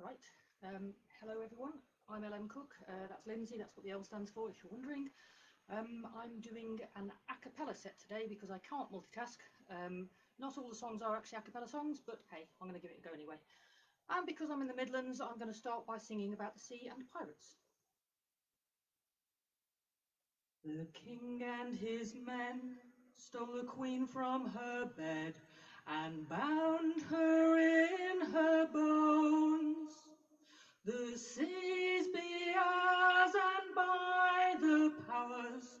Right. Hello everyone. I'm Cooke. That's Lindsay. That's what the L stands for, if you're wondering. I'm doing an a cappella set today because I can't multitask. Not all the songs are actually a cappella songs, but hey, I'm going to give it a go anyway. And because I'm in the Midlands, I'm going to start by singing about the sea and pirates. The king and his men stole the queen from her bed and bound her in her bones. The seas be ours, and by the powers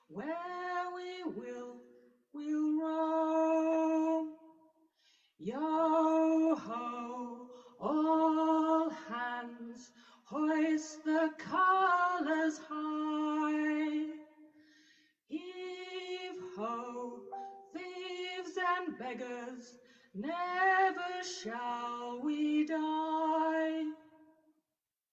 where we'll roam. Yo ho, all hands, hoist the colours high. Heave ho, thieves and beggars, never shall we die.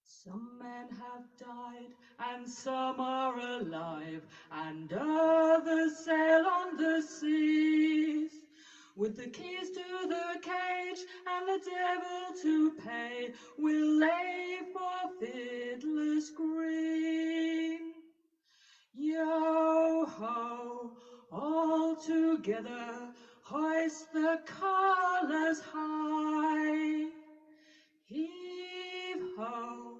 Some men have died, and some are alive, and others sail on the seas, with the keys to the cage and the devil to pay, we'll lay for Fiddler's Green. Yo ho, all together, hoist the colours high. Heave ho,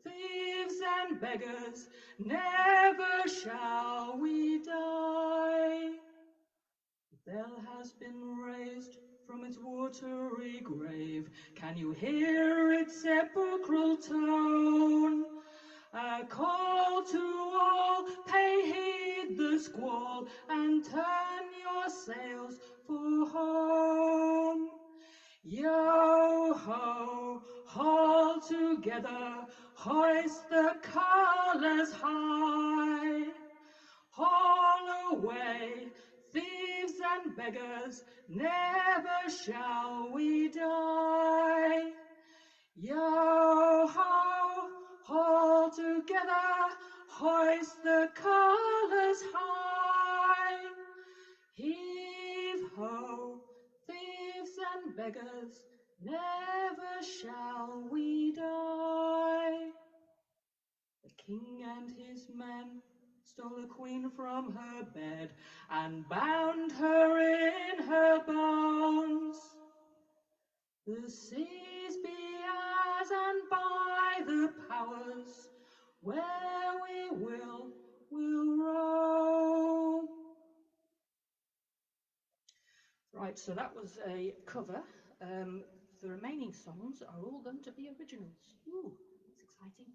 thieves and beggars, never shall we die. The bell has been raised from its watery grave. Can you hear its sepulchral tone? A call to all, pay heed the squall, and turn your sails for home. Yo ho, all together, hoist the colours high. Haul away, thieves and beggars, never shall we die. Yo ho, all together, hoist the colours high. Heave ho, thieves and beggars, never shall we die. The king and his men stole the queen from her bed and bound her in her bones. The seas be ours, and by the powers where we'll roam. Right, so that was a cover. The remaining songs are all going to be originals. Ooh, that's exciting.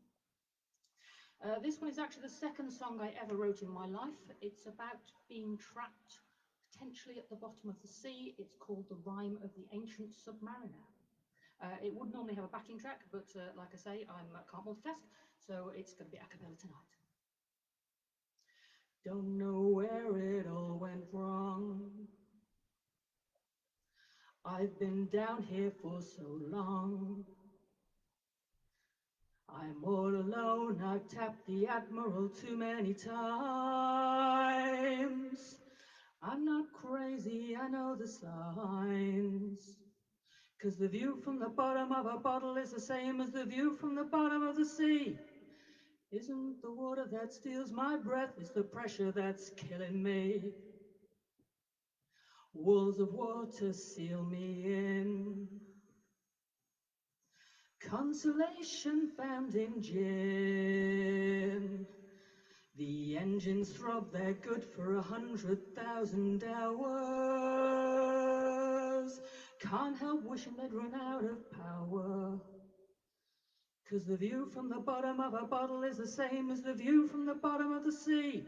This one is actually the second song I ever wrote in my life. It's about being trapped potentially at the bottom of the sea. It's called The Rime of the Ancient Submariner. It would normally have a backing track, but like I say, I can't multitask, so it's going to be a cappella tonight. Don't know where it all went wrong. I've been down here for so long. I'm all alone, I've tapped the Admiral too many times. I'm not crazy, I know the signs. 'Cause the view from the bottom of a bottle is the same as the view from the bottom of the sea. Isn't the water that steals my breath, it's the pressure that's killing me. Walls of water seal me in. Consolation found in gin. The engines throb, they're good for 100,000 hours. Can't help wishing they'd run out of power. 'Cause the view from the bottom of a bottle is the same as the view from the bottom of the sea.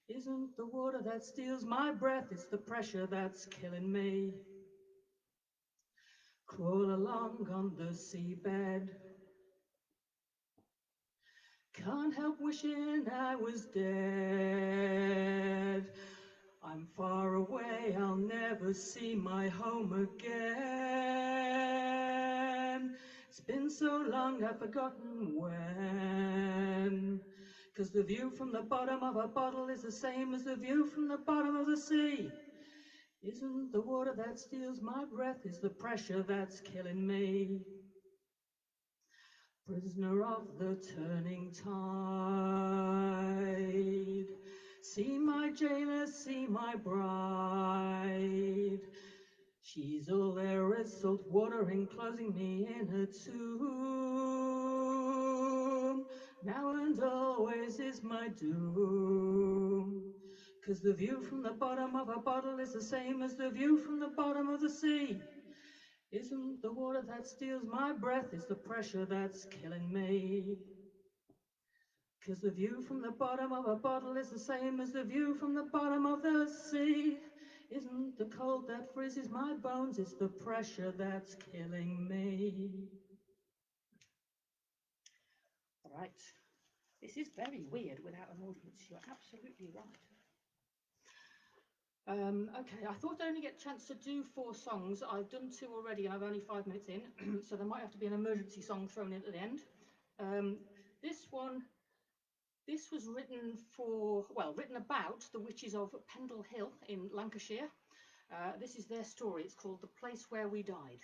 Isn't the water that steals my breath, it's the pressure that's killing me. Crawl along on the seabed. Can't help wishing I was dead. I'm far away, I'll never see my home again. It's been so long I've forgotten when. 'Cause the view from the bottom of a bottle is the same as the view from the bottom of the sea. Isn't the water that steals my breath, it's the pressure that's killing me. Prisoner of the turning tide, see my jailer, see my bride. She's all there is, salt water enclosing me in her tomb. Now and always is my doom. 'Cause the view from the bottom of a bottle is the same as the view from the bottom of the sea. Isn't the water that steals my breath, it's the pressure that's killing me. 'Cause the view from the bottom of a bottle is the same as the view from the bottom of the sea. Isn't the cold that freezes my bones, it's the pressure that's killing me. Right, this is very weird without an audience, you're absolutely right. Okay, I thought I'd only get a chance to do 4 songs. I've done 2 already and I'm only 5 minutes in, so there might have to be an emergency song thrown in at the end. This was written about the witches of Pendle Hill in Lancashire. This is their story. It's called The Place Where We Died.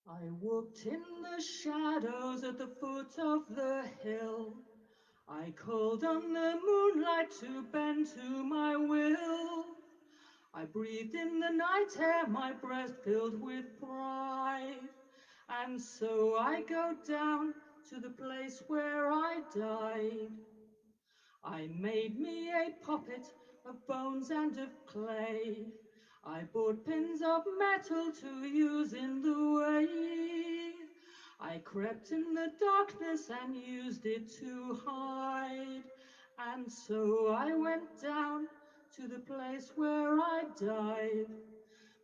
I walked in the shadows at the foot of the hill. I called on the moonlight to bend to my will. I breathed in the night air, my breast filled with pride. And so I go down to the place where I died. I made me a puppet of bones and of clay. I bought pins of metal to use in the way. I crept in the darkness and used it to hide. And so I went down to the place where I died.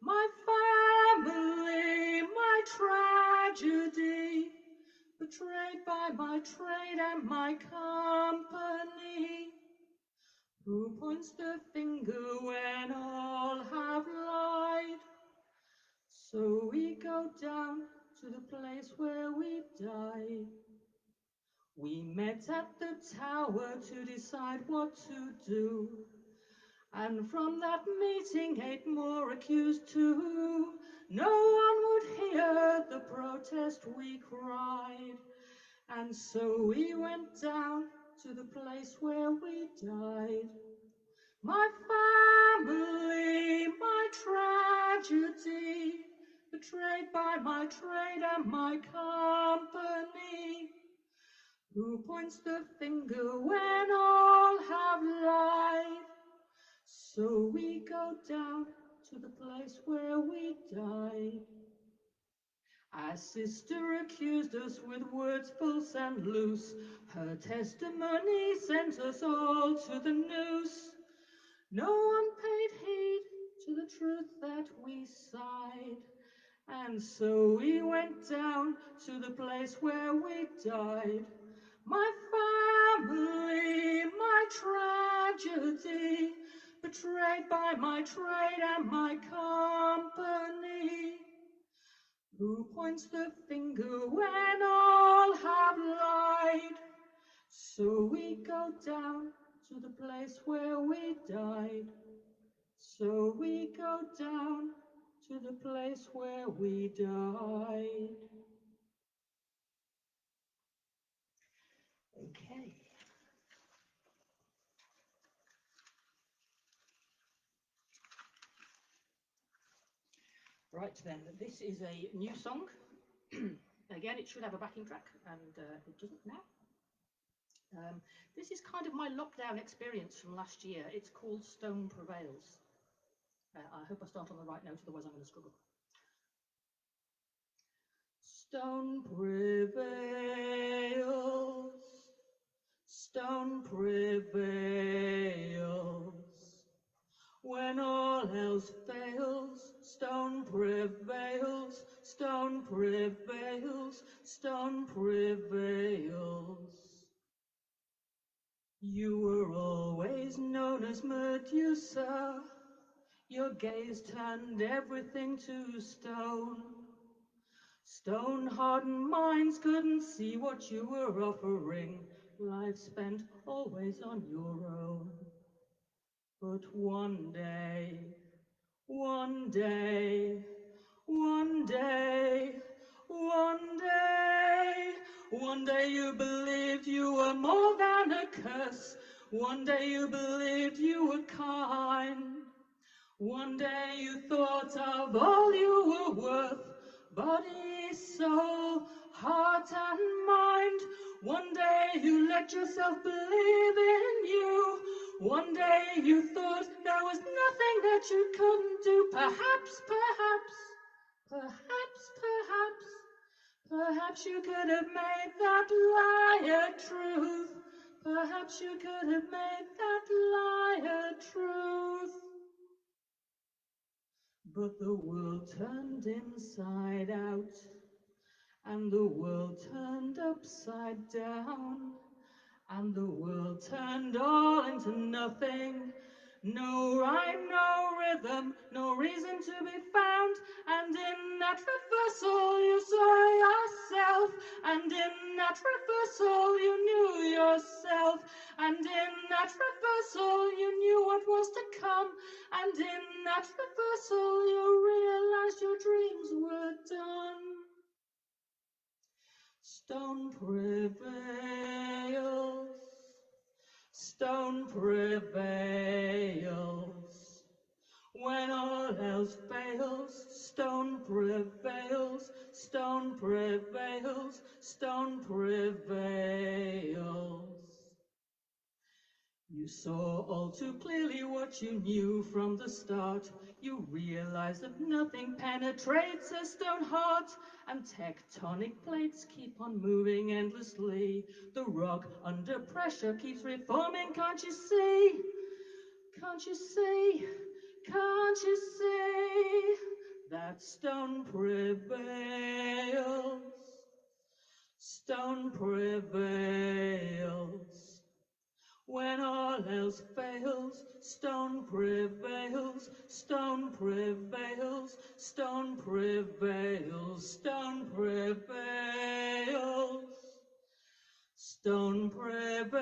My family, my tragedy, betrayed by my trade and my company. Who points the finger when all have lied? So we go down to the place where we died. We met at the tower to decide what to do. And from that meeting 8 more accused too. No one would hear the protest we cried. And so we went down to the place where we died. My family, my tragedy, betrayed by my trade and my company. Who points the finger when all have lied? So we go down to the place where we died. Our sister accused us with words false and loose. Her testimony sent us all to the noose. No one paid heed to the truth that we sighed. And so we went down to the place where we died. My family, my tragedy, betrayed by my trade and my company. Who points the finger when all have lied? So we go down to the place where we died. So we go down to the place where we died. Okay. Right then, this is a new song. Again, it should have a backing track, and it doesn't now. This is kind of my lockdown experience from last year. It's called Stone Prevails. I hope I start on the right note, otherwise I'm going to struggle. Stone prevails, stone prevails. When all else fails, stone prevails, stone prevails, stone prevails. You were always known as Medusa. Your gaze turned everything to stone. Stone-hardened minds couldn't see what you were offering. Life spent always on your own. But one day, one day, one day, one day, you believed you were more than a curse. One day you believed you were kind. One day you thought of all you were worth, body, soul, heart and mind. One day you let yourself believe in you. One day you thought there was nothing that you couldn't do. Perhaps, perhaps you could have made that lie a truth. Perhaps you could have made that lie a truth. But the world turned inside out, and the world turned upside down, and the world turned all into nothing. No rhyme, no rhythm, no reason to be found. And in that reversal you saw yourself, and in that reversal you knew yourself, and in that reversal you knew what was to come, and in that reversal you realized your dreams were done. Stone prevails, stone prevails. When all else fails, stone prevails, stone prevails, stone prevails. You saw all too clearly what you knew from the start. You realized that nothing penetrates a stone heart, and tectonic plates keep on moving endlessly. The rock under pressure keeps reforming, can't you see? Can't you see? Can't you see? That stone prevails. Stone prevails. When all else fails, stone prevails, stone prevails, stone prevails, stone prevails, stone prevails.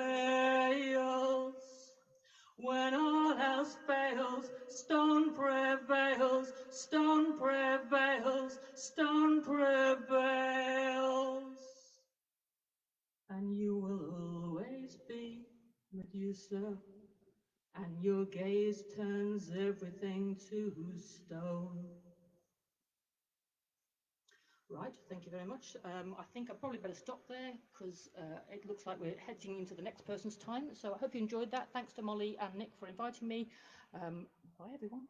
When all else fails, stone prevails, stone prevails, stone prevails. And you will always be Medusa, and your gaze turns everything to stone. Right, thank you very much. I think I probably better stop there because it looks like we're heading into the next person's time. So I hope you enjoyed that. Thanks to Molly and Nick for inviting me. Bye, everyone.